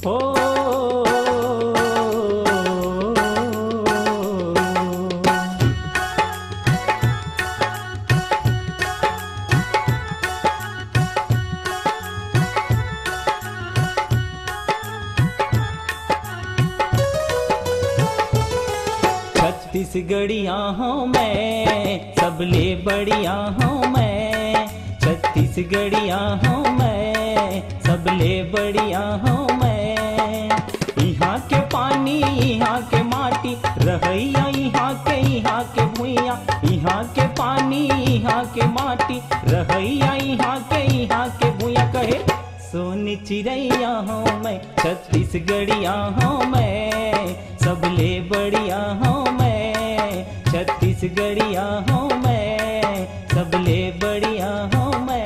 हो। छत्तीसगढ़िया हूँ मैं, सबले बढ़िया हूँ मैं। छत्तीसगढ़िया हूँ मैं, सबले बढ़िया हूँ मैं। यहाँ के पानी यहाँ के माटी रहैया, यहाँ के भुइया। यहाँ के पानी यहाँ के माटी रहैया, यहाँ के भुइया। कहे सोनी चिड़ैया हूँ मैं, छत्तीसगढ़िया हूँ मैं, सबले बढ़िया हूँ मैं। छत्तीसगढ़िया हूँ मैं, सबले बढ़िया हूँ मैं।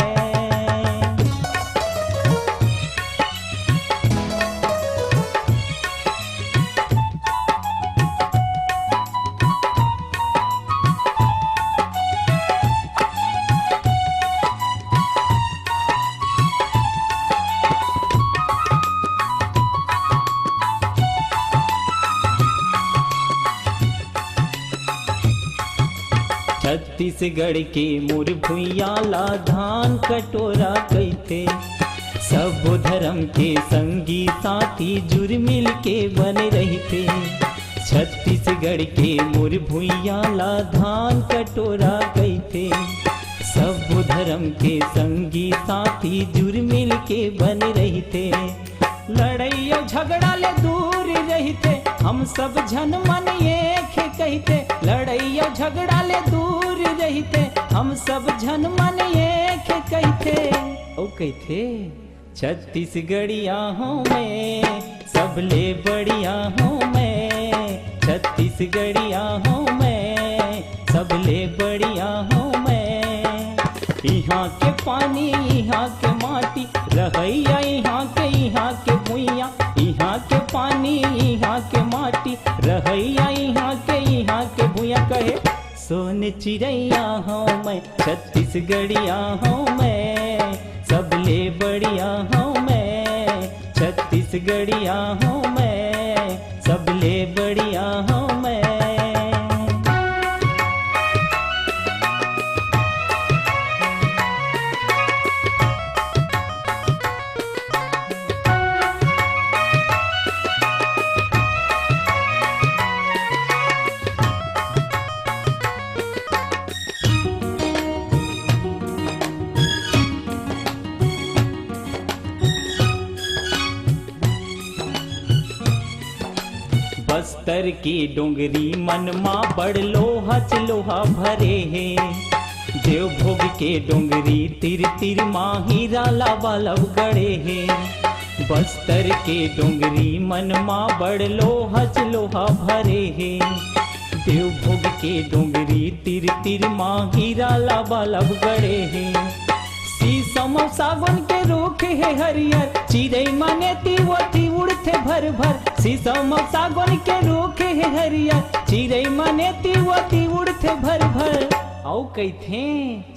छत्तीसगढ़ के मोर भुइया ला धान कटोरा कहते। सब धर्म के संगी साथी जुड़ मिल के बने रहते। छत्तीसगढ़ के मोर भुइया ला धान कटोरा कहते। सब धर्म के संगी साथी जुड़ मिल के बने रहते। लड़ाइयो झगड़ा ले दूर रहते, हम सब झन मन एक कहते। लड़ाइयो झगड़ा ले दूर रहते, हम सब झन मन एक कहते। ओ कहते छत्तीसगढ़िया हूँ मैं, सबले बढ़िया हूँ मैं। छत्तीसगढ़िया हूँ मैं, सबले बढ़िया हूँ मैं। यहाँ के पानी यहाँ के माटी रहैया, यहाँ के भुइया। यहाँ के पानी यहाँ के माटी रहैया, यहाँ के भुइया। कहे सोन चिड़ैया हूँ मैं, छत्तीसगढ़िया हूँ मैं, सबले बढ़िया हूँ मैं। छत्तीसगढ़िया हूँ मैं, सबले बढ़िया हूँ मैं। बस्तर की डोंगरी मनमा बड़ लोहा भरे हैं। देवभोग के डोंगरी तिर तिर माहिरा लाबालब गड़े हैं। बस्तर के डोंगरी मनमा बड़ लोहा भरे हैं। देवभोग के डोंगरी तिर तिर माहिरा लाबालब गड़े हैं। शीशम सागौन के रूख है हरियर, चिड़ै माने ती उड़ते भर भर। शीशम सागौन के रूख है हरियर, चिड़ै माने ती उड़ते भर भर। औ कहते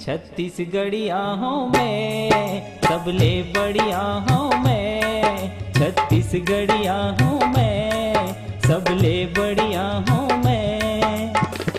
छत्तीसगढ़िया हूँ मैं, सबले बढ़िया हूँ मैं। छत्तीसगढ़िया हूँ मैं, सबले बढ़िया हूँ मैं।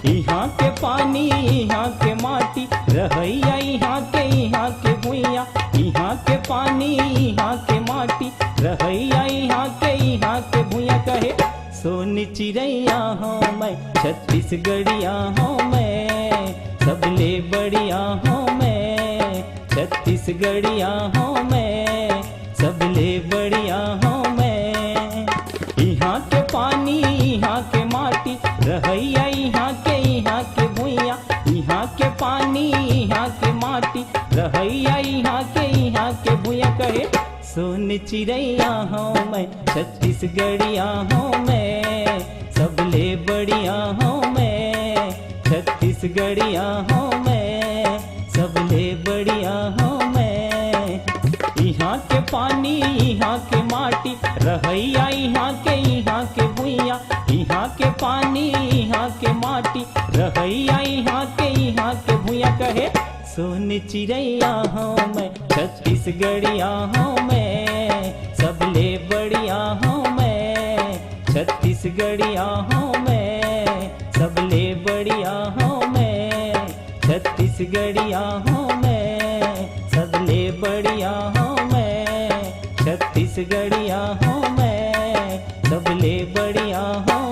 यहाँ के पानी यहाँ के माटी रहैया, यहाँ के भुइया। यहाँ के पानी यहाँ के माटी रहैया, यहाँ के भुइया। कहे सोन चिड़ैया हूँ मैं, छत्तीसगढ़िया हूँ मैं, सबले बढ़िया हूँ मैं। छत्तीसगढ़िया हूँ मैं, सबले बढ़िया हूँ मैं। यहाँ के पानी यहाँ के माटी रहैया, यहाँ के भुइया। यहाँ के पानी यहाँ के माटी रहैया, यहाँ के भुइया। कहे सोन चिड़ैया हूँ मैं, छत्तीसगढ़िया हूँ मैं, सबले बढ़िया हूँ मैं। छत्तीसगढ़िया हूँ मैं, सबले बढ़िया हूँ मैं। यहाँ के पानी यहाँ के माटी रहैया, यहाँ के भुइया। यहाँ के पानी यहाँ के माटी रहैया, यहाँ के भुइया। कहे सोन चिड़ैया हूँ मैं, छत्तीसगढ़िया हूँ मैं, सबले बढ़िया हूँ मैं, छत्तीसगढ़िया हूँ मैं, सबले बढ़िया हूँ मैं, छत्तीसगढ़िया हूँ मैं, सबले बढ़िया हूँ मैं, छत्तीसगढ़िया हूँ मैं, सबले बढ़िया हूँ